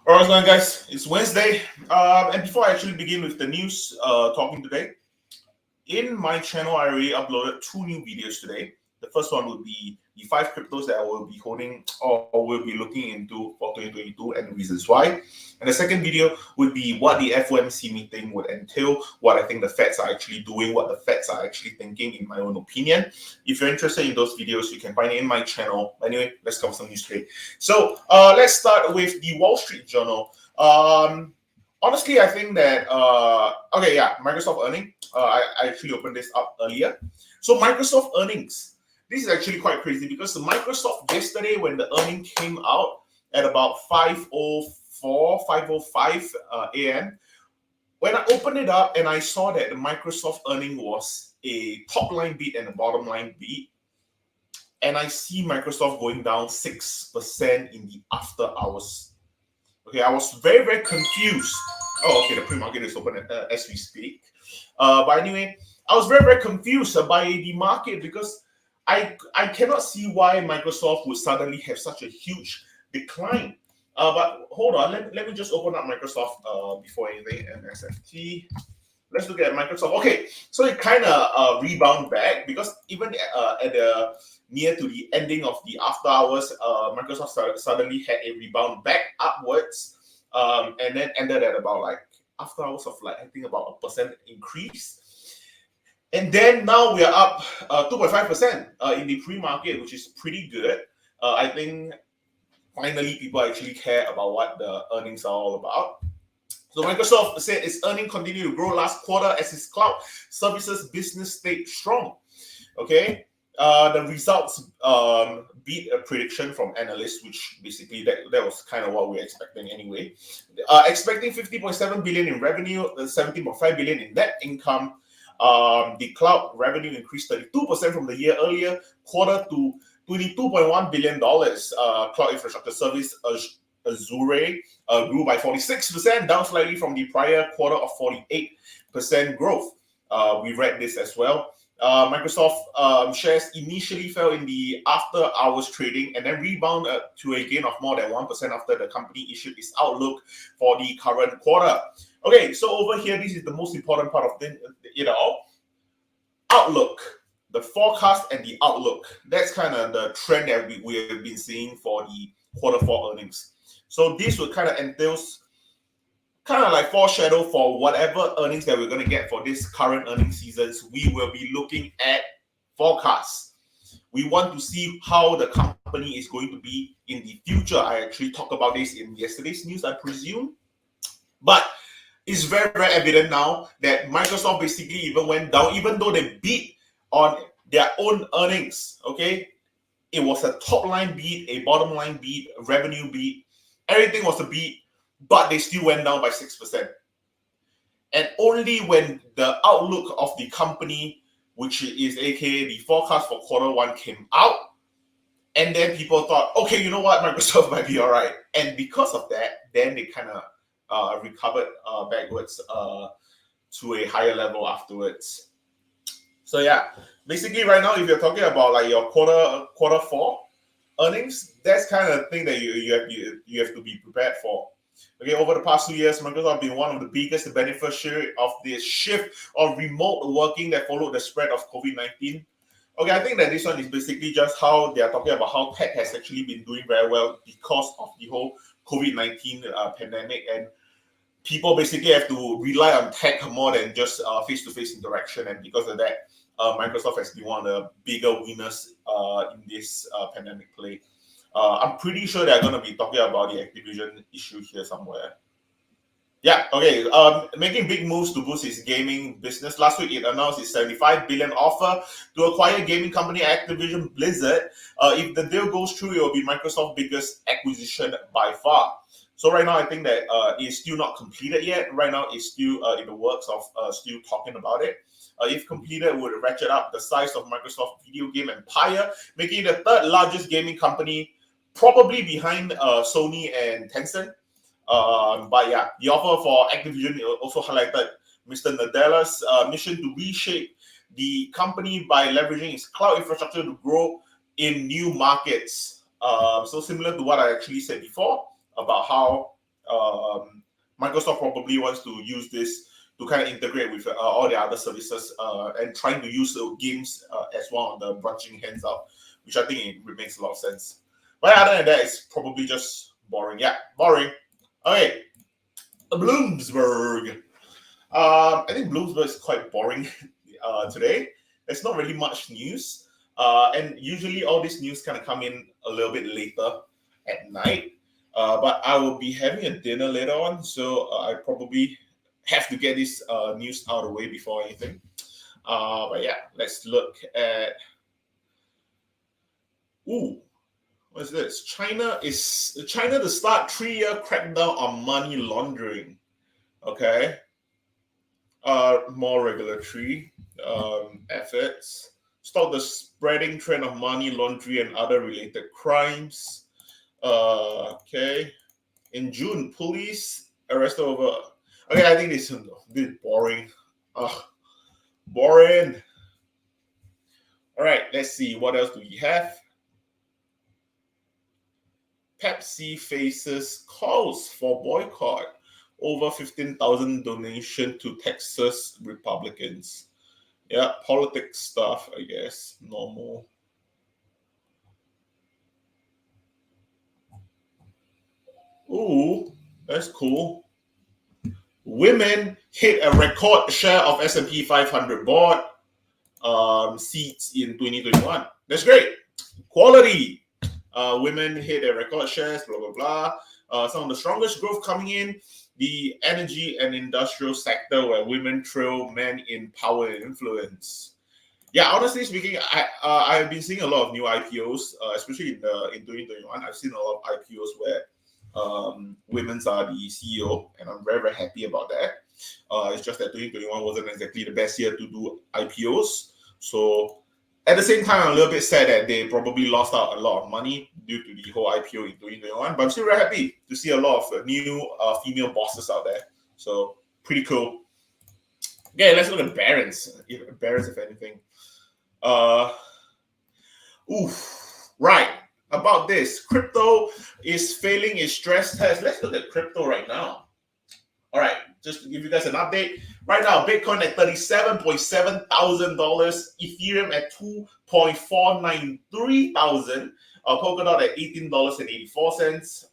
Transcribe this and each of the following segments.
All right, going guys, it's Wednesday. And before I actually begin with the news talking today, in my channel, I already uploaded two new videos today. The first one would be the five cryptos that I will be holding or will be looking into for 2022 and the reasons why. And the second video would be what the FOMC meeting would entail, what I think the Feds are actually doing, what the Feds are actually thinking, in my own opinion. If you're interested in those videos, you can find it in my channel. Anyway, let's cover some news today. So let's start with the Wall Street Journal. Honestly, I think that Microsoft earning. I actually opened this up earlier. So Microsoft earnings. This is actually quite crazy because Microsoft yesterday, when the earning came out at about 5:04, 5:05 a.m., when I opened it up and I saw that the Microsoft earning was a top line beat and a bottom line beat, and I see Microsoft going down 6% in the after hours. Okay, I was very, very confused. Oh, okay, the pre-market is open as we speak. But anyway, I was very, very confused by the market because I cannot see why Microsoft would suddenly have such a huge decline. But hold on, let me just open up Microsoft before anything. MSFT. Let's look at Microsoft. Okay, so it kind of rebound back because even at the near to the ending of the after hours, Microsoft suddenly had a rebound back upwards, and then ended at about like after hours of like I think about a percent increase. And then now we are up 2.5% in the pre-market, which is pretty good. I think finally people actually care about what the earnings are all about. So Microsoft said its earnings continued to grow last quarter as its cloud services business stayed strong. Okay, the results beat a prediction from analysts, which basically that was kind of what we were expecting anyway. Expecting 50.7 billion in revenue, 17.5 billion in net income. The cloud revenue increased 32% from the year earlier quarter to $22.1 billion. Cloud infrastructure service Azure grew by 46%, down slightly from the prior quarter of 48% growth. We read this as well. Microsoft shares initially fell in the after hours trading and then rebounded to a gain of more than 1% after the company issued its outlook for the current quarter. Okay, so over here, this is the most important part of it all. Outlook, the forecast and the outlook. That's kind of the trend that we have been seeing for the quarter four earnings. So this would kind of entails kind of like foreshadow for whatever earnings that we're going to get for this current earnings seasons. We will be looking at forecasts. We want to see how the company is going to be in the future. I actually talked about this in yesterday's news, I presume. But it's very, very evident now that Microsoft basically even went down, even though they beat on their own earnings. Okay, it was a top line beat, a bottom line beat, a revenue beat. Everything was a beat, but they still went down by 6%. And only when the outlook of the company, which is aka the forecast for quarter one, came out, and then people thought, okay, you know what, Microsoft might be all right. And because of that, then they kind of recovered backwards to a higher level afterwards. So yeah, basically right now, if you're talking about like your quarter four earnings, that's kind of the thing that you have to be prepared for. Okay, over the past 2 years, Microsoft has been one of the biggest beneficiaries of this shift of remote working that followed the spread of COVID-19. Okay, I think that this one is basically just how they are talking about how tech has actually been doing very well because of the whole COVID-19 pandemic, and people basically have to rely on tech more than just face-to-face interaction, and because of that, Microsoft has been one of the bigger winners in this pandemic play. I'm pretty sure they're going to be talking about the Activision issue here somewhere. Yeah, okay. Making big moves to boost its gaming business. Last week, it announced its $75 billion offer to acquire gaming company Activision Blizzard. If the deal goes through, it will be Microsoft's biggest acquisition by far. So right now, I think that it's still not completed yet. Right now, it's still in the works of still talking about it. If completed, it would ratchet up the size of Microsoft video game empire, making it the third largest gaming company, probably behind Sony and Tencent. But yeah, the offer for Activision also highlighted Mr. Nadella's mission to reshape the company by leveraging its cloud infrastructure to grow in new markets. So similar to what I actually said before about how Microsoft probably wants to use this to kind of integrate with all the other services and trying to use games as one of the branching hands out, which I think it makes a lot of sense. But other than that, it's probably just boring. Yeah, boring. Okay, Bloomsburg. I think Bloomsburg is quite boring today. There's not really much news. And usually all this news kind of come in a little bit later at night. But I will be having a dinner later on, so I probably have to get this news out of the way before anything. But yeah, let's look at. Ooh, what's this? China to start 3-year crackdown on money laundering. Okay. More regulatory efforts. Stop the spreading trend of money laundering and other related crimes. Okay. In June, police arrested over. Okay, I think this is a bit boring. Boring. All right, let's see. What else do we have? Pepsi faces calls for boycott over 15,000 donation to Texas Republicans. Yeah, politics stuff, I guess. Normal. Ooh, that's cool. Women hit a record share of S&P 500 board seats in 2021. That's great. Quality. Women hit a record shares, blah, blah, blah. Some of the strongest growth coming in the energy and industrial sector, where women trail men in power and influence. Yeah, honestly speaking, I've been seeing a lot of new IPOs, especially in 2021. I've seen a lot of IPOs where women's are the CEO, and I'm very, very happy about that. It's just that 2021 wasn't exactly the best year to do IPOs. So at the same time, I'm a little bit sad that they probably lost out a lot of money due to the whole IPO in 2021. But I'm still very happy to see a lot of new female bosses out there. So pretty cool. Okay, let's look at Barron's. Barron's, if anything. Right. About this, crypto is failing its stress test. Let's look at crypto right now. All right, just to give you guys an update. Right now, Bitcoin at $37.7 thousand, Ethereum at $2.493 thousand, Polkadot at $18.84,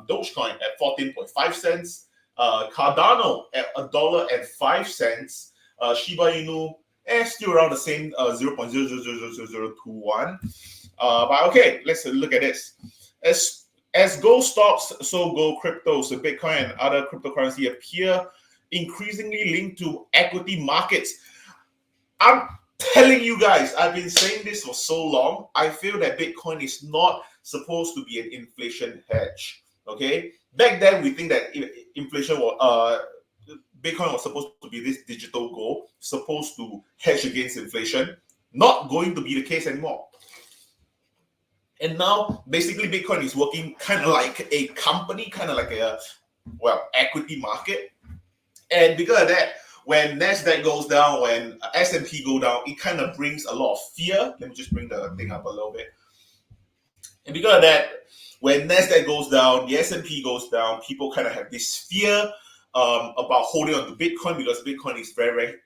Dogecoin at 14.5 cents, Cardano at $1.05, Shiba Inu still around the same 0.000021. But okay, let's look at this. As gold stocks, so go crypto. So Bitcoin and other cryptocurrency appear increasingly linked to equity markets. I'm telling you guys, I've been saying this for so long. I feel that Bitcoin is not supposed to be an inflation hedge. Okay, back then we think that inflation was Bitcoin was supposed to be this digital gold, supposed to hedge against inflation. Not going to be the case anymore. And now, basically, Bitcoin is working kind of like a company, kind of like a, equity market. And because of that, when NASDAQ goes down, when S&P go down, it kind of brings a lot of fear. Let me just bring the thing up a little bit. And because of that, when NASDAQ goes down, the S&P goes down, people kind of have this fear about holding on to Bitcoin, because Bitcoin is very, very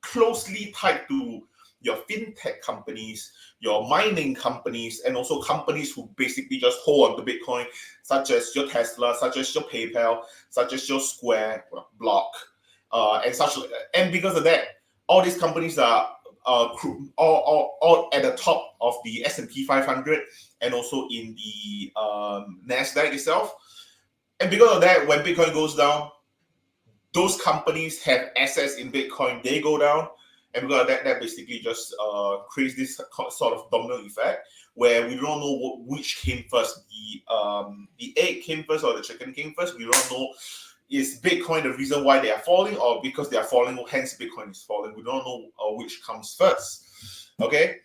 closely tied to your fintech companies, your mining companies, and also companies who basically just hold on to Bitcoin, such as your Tesla, such as your PayPal, such as your Square, Block, and such. And because of that, all these companies are all at the top of the S&P 500 and also in the NASDAQ itself. And because of that, when Bitcoin goes down, those companies have assets in Bitcoin, they go down. And because of that, that basically just creates this sort of domino effect where we don't know which came first. The egg came first or the chicken came first. We don't know, is Bitcoin the reason why they are falling, or because they are falling, hence Bitcoin is falling. We don't know which comes first. Okay.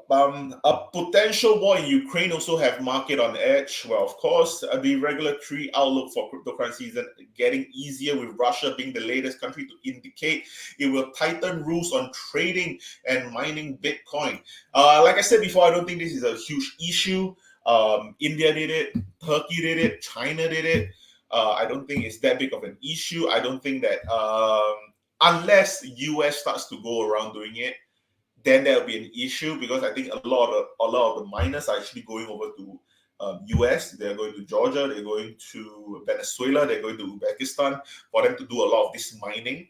A potential war in Ukraine also have market on edge. Well, of course, the regulatory outlook for cryptocurrency isn't getting easier, with Russia being the latest country to indicate it will tighten rules on trading and mining Bitcoin. Like I said before, I don't think this is a huge issue. India did it, Turkey did it, China did it. I don't think it's that big of an issue. I don't think that unless US starts to go around doing it, then there'll be an issue, because I think a lot of the miners are actually going over to US. They're going to Georgia, they're going to Venezuela, they're going to Uzbekistan for them to do a lot of this mining.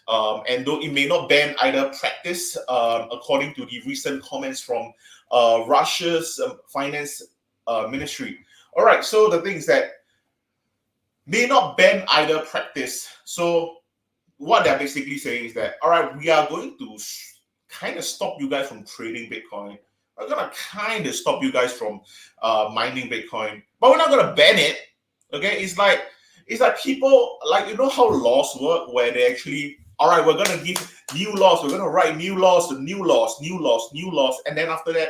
And though it may not ban either practice, according to the recent comments from Russia's finance ministry. All right, so the thing is that may not ban either practice. So what they're basically saying is that, all right, we are going to kind of stop you guys from trading Bitcoin. We're gonna kind of stop you guys from mining Bitcoin, but we're not gonna ban it. Okay, it's like people, like, you know how laws work, where they actually, all right, we're gonna give new laws, we're gonna write new laws, new laws, and then after that,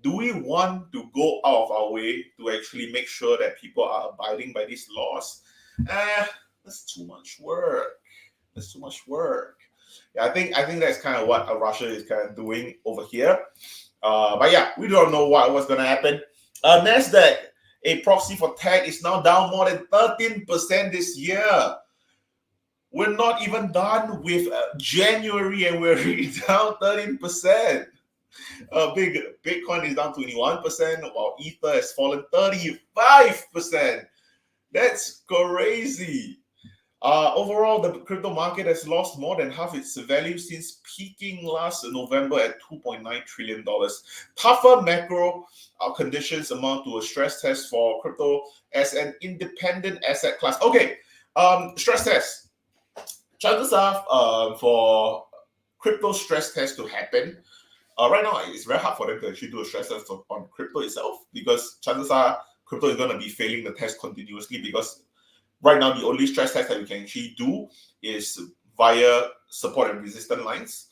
do we want to go out of our way to actually make sure that people are abiding by these laws? That's too much work. That's too much work. Yeah, I think that's kind of what Russia is kind of doing over here. But yeah, we don't know what's going to happen. Nasdaq, a proxy for tech, is now down more than 13% this year. We're not even done with January and we're already down 13%. Big Bitcoin is down 21%, while Ether has fallen 35%. That's crazy. Overall, the crypto market has lost more than half its value since peaking last November at $2.9 trillion. Tougher macro conditions amount to a stress test for crypto as an independent asset class. Okay, stress test. Chances are for crypto stress test to happen, right now it's very hard for them to actually do a stress test on crypto itself, because chances are crypto is going to be failing the test continuously, because right now, the only stress test that we can actually do is via support and resistance lines.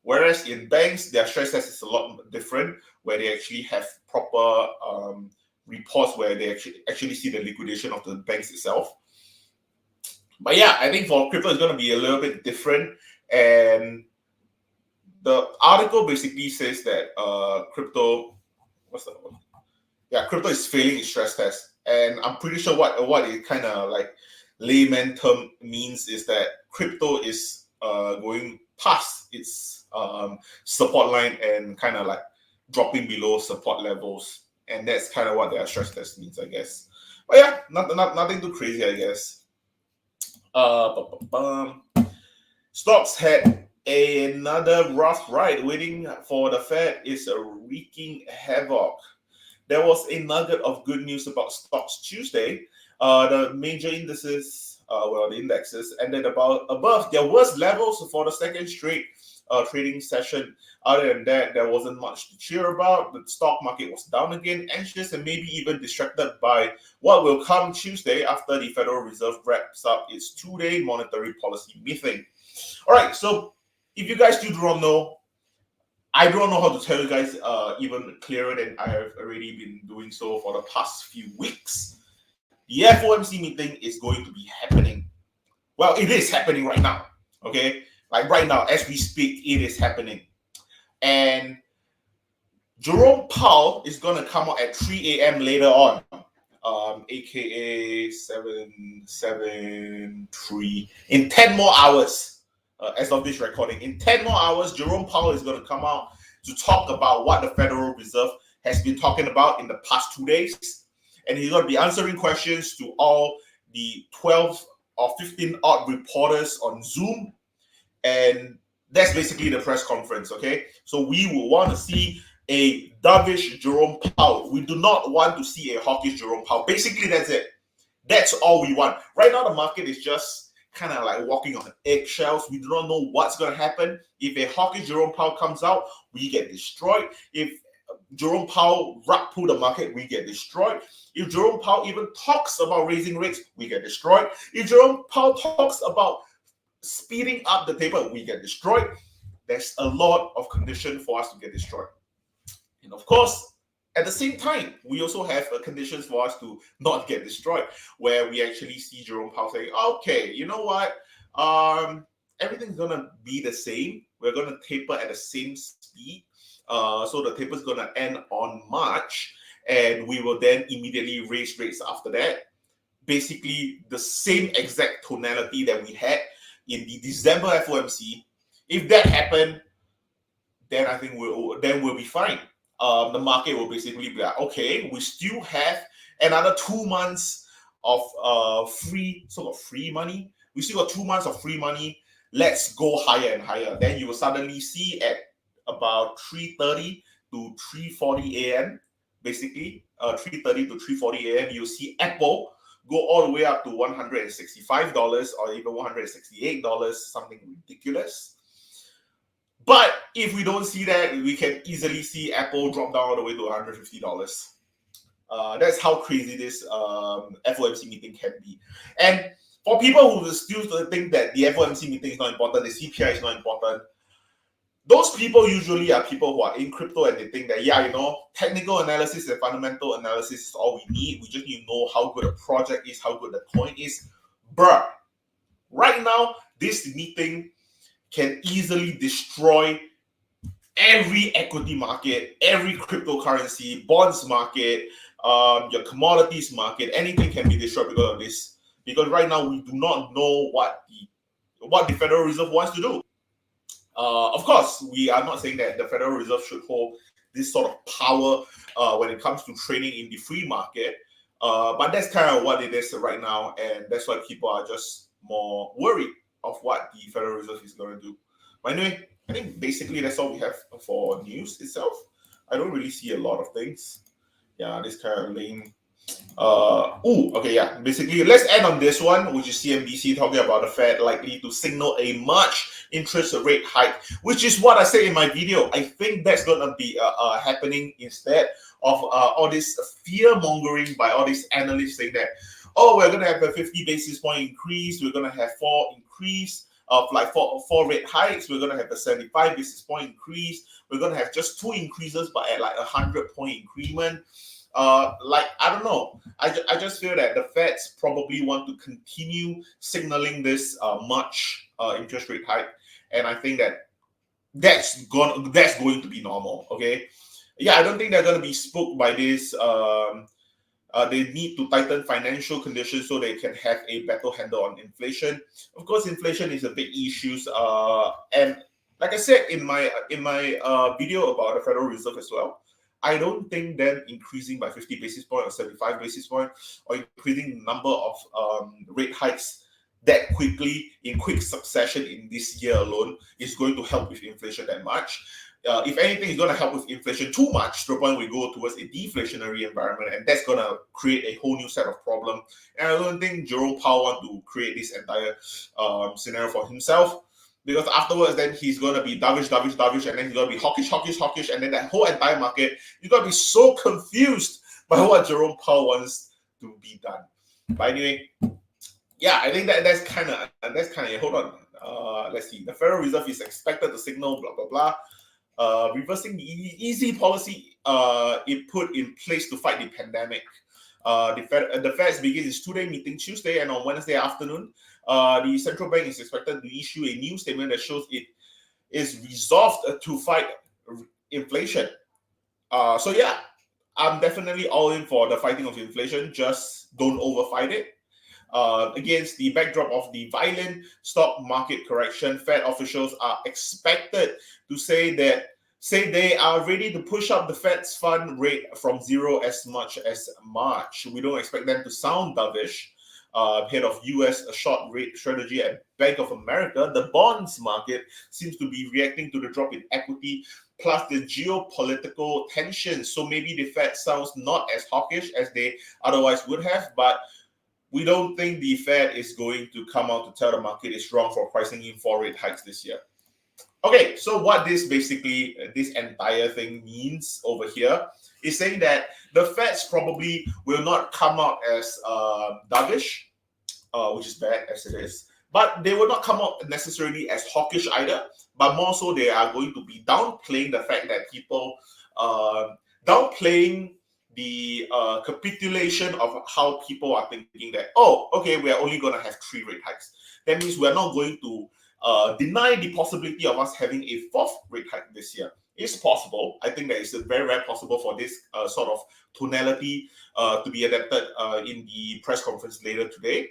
Whereas in banks, their stress test is a lot different, where they actually have proper reports where they actually see the liquidation of the banks itself. But yeah, I think for crypto, it's going to be a little bit different. And the article basically says that crypto is failing its stress test. And I'm pretty sure what it kind of like layman term means is that crypto is going past its support line and kind of like dropping below support levels. And that's kind of what their stress test means, I guess. But yeah, nothing too crazy, I guess. Stocks had another rough ride. Waiting for the Fed is wreaking havoc. There was a nugget of good news about stocks Tuesday. The major indices, the indexes, ended above their worst levels for the second straight trading session. Other than that, there wasn't much to cheer about. The stock market was down again, anxious and maybe even distracted by what will come Tuesday after the Federal Reserve wraps up its two-day monetary policy meeting. All right, so if you guys do not know, I don't know how to tell you guys even clearer than I have already been doing so for the past few weeks. The FOMC meeting is going to be happening. Well, it is happening right now. Okay, like right now, as we speak, it is happening. And Jerome Powell is going to come out at 3 a.m. later on, aka 773, in 10 more hours. As of this recording, in 10 more hours, Jerome Powell is going to come out to talk about what the Federal Reserve has been talking about in the past 2 days. And he's going to be answering questions to all the 12 or 15 odd reporters on Zoom. And that's basically the press conference, okay? So we will want to see a dovish Jerome Powell. We do not want to see a hawkish Jerome Powell. Basically, that's it. That's all we want. Right now, the market is just kind of like walking on eggshells. We do not know what's going to happen. If a hawkish Jerome Powell comes out, we get destroyed. If Jerome Powell rug pull the market, we get destroyed. If Jerome Powell even talks about raising rates, we get destroyed. If Jerome Powell talks about speeding up the taper, we get destroyed. There's a lot of condition for us to get destroyed. And of course, at the same time, we also have conditions for us to not get destroyed, where we actually see Jerome Powell saying, okay, you know what? Everything's going to be the same. We're going to taper at the same speed. So the taper is going to end on March. and we will then immediately raise rates after that. Basically, the same exact tonality that we had in the December FOMC. If that happened, then I think we'll be fine. The market will basically be like, okay, we still have another 2 months of free money. We still got 2 months of free money. Let's go higher and higher. Then you will suddenly see at about 3:30 to 3:40 a.m. basically 3:30 to 3:40 a.m. you'll see Apple go all the way up to $165 or even $168, something ridiculous. But if we don't see that, we can easily see Apple drop down all the way to $150. That's how crazy this FOMC meeting can be. And for people who still think that the FOMC meeting is not important, the CPI is not important, those people usually are people who are in crypto and they think that, yeah, technical analysis and fundamental analysis is all we need. We just need to know how good a project is, how good the coin is. Bruh, right now, this meeting can easily destroy every equity market, every cryptocurrency, bonds market, your commodities market. Anything can be destroyed because of this. Because right now we do not know what the Federal Reserve wants to do. Of course, we are not saying that the Federal Reserve should hold this sort of power when it comes to trading in the free market. But that's kind of what it is right now, and that's why people are just more worried of what the Federal Reserve is going to do. But anyway, I think basically that's all we have for news itself. I don't really see a lot of things. Yeah, this kind of lame. Basically, let's end on this one, which is CNBC talking about the Fed likely to signal a March interest rate hike, which is what I said in my video. I think that's going to be happening instead of all this fear mongering by all these analysts saying that, oh, we're going to have a 50 basis point increase, we're going to have 4 increase of like four rate hikes, we're going to have a 75 basis point increase, we're going to have just 2 increases but at like 100-point increment. I don't know. I just feel that the Feds probably want to continue signaling this March interest rate hike, and I think that's going to be normal. Okay, yeah, I don't think they're going to be spooked by this. They need to tighten financial conditions so they can have a better handle on inflation. Of course, inflation is a big issue, and like I said in my video about the Federal Reserve as well, I don't think them increasing by 50 basis point or 75 basis point or increasing the number of rate hikes that quickly in quick succession in this year alone is going to help with inflation that much. If anything, it's going to help with inflation too much to the point we go towards a deflationary environment, and that's going to create a whole new set of problems. And I don't think Jerome Powell wants to create this entire scenario for himself. Because afterwards, then he's going to be dovish, and then he's going to be hawkish, and then that whole entire market is going to be so confused by what Jerome Powell wants to be done. But anyway, yeah, I think that's kind of it. Hold on, let's see. The Federal Reserve is expected to signal blah blah blah, reversing the easy policy it put in place to fight the pandemic. The Fed begins its 2-day meeting Tuesday, and on Wednesday afternoon, the central bank is expected to issue a new statement that shows it is resolved to fight inflation. So yeah, I'm definitely all in for the fighting of inflation. Just don't overfight it. Against the backdrop of the violent stock market correction, Fed officials are expected to say they are ready to push up the Fed's fund rate from 0 as much as March. We don't expect them to sound dovish. Head of U.S. short rate strategy at Bank of America, the bonds market seems to be reacting to the drop in equity plus the geopolitical tensions. So maybe the Fed sounds not as hawkish as they otherwise would have, but we don't think the Fed is going to come out to tell the market it's wrong for pricing in 4 rate hikes this year. Okay, so what this entire thing means over here is saying that the Feds probably will not come out as dovish, which is bad as it is, but they will not come out necessarily as hawkish either, but more so they are going to be downplaying the fact that people, downplaying the capitulation of how people are thinking that, oh, okay, we are only going to have 3 rate hikes. That means we're not going to deny the possibility of us having a 4th rate hike this year. It's possible. I think that it's very, very possible for this sort of tonality to be adapted in the press conference later today.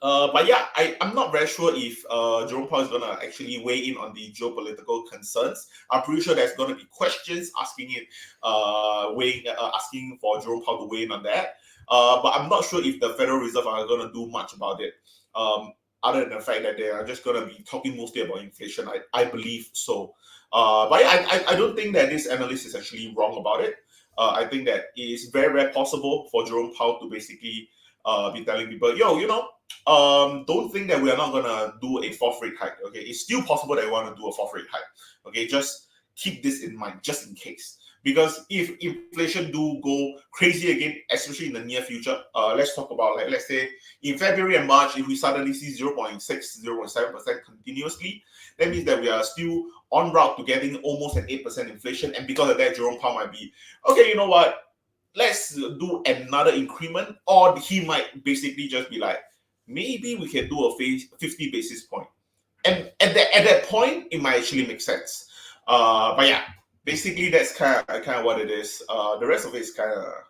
But yeah, I'm not very sure if Jerome Powell is going to actually weigh in on the geopolitical concerns. I'm pretty sure there's going to be questions asking for Jerome Powell to weigh in on that. But I'm not sure if the Federal Reserve are going to do much about it. Other than the fact that they are just going to be talking mostly about inflation. I believe so. But yeah, I don't think that this analyst is actually wrong about it. I think that it is very, very possible for Jerome Powell to basically be telling people, don't think that we are not gonna do a fourth rate hike. Okay, it's still possible that we want to do a fourth rate hike. Okay, just keep this in mind, just in case. Because if inflation do go crazy again, especially in the near future, let's talk about, like, let's say in February and March, if we suddenly see 0.6, 0.7% continuously, that means that we are still on route to getting almost an 8% inflation. And because of that, Jerome Powell might be, okay, you know what? Let's do another increment, or he might basically just be like, maybe we can do a 50 basis point. And at that point, it might actually make sense. But yeah, basically that's kind of what it is. The rest of it is kind of,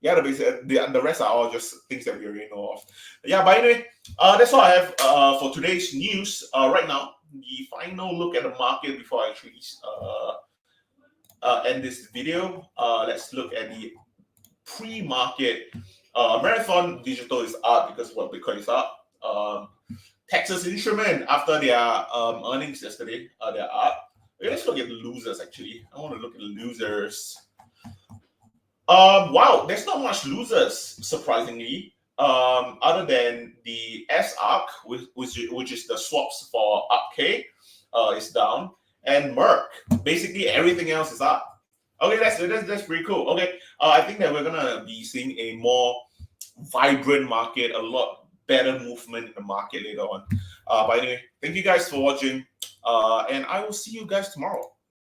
yeah, the rest are all just things that we already know of. But yeah, but anyway, that's all I have for today's news. Right now, the final look at the market before I actually end this video. Let's look at the pre-market. Marathon Digital is up because Bitcoin is up. Texas Instrument, after their earnings yesterday, they're up. Okay, let's look at the losers. Actually, I want to look at the losers. Wow, there's not much losers, surprisingly. Other than the SARC, which is the swaps for UpK, is down, and Merck. Basically, everything else is up. Okay, that's pretty cool. Okay, I think that we're gonna be seeing a more vibrant market, a lot better movement in the market later on. But anyway, thank you guys for watching, and I will see you guys tomorrow.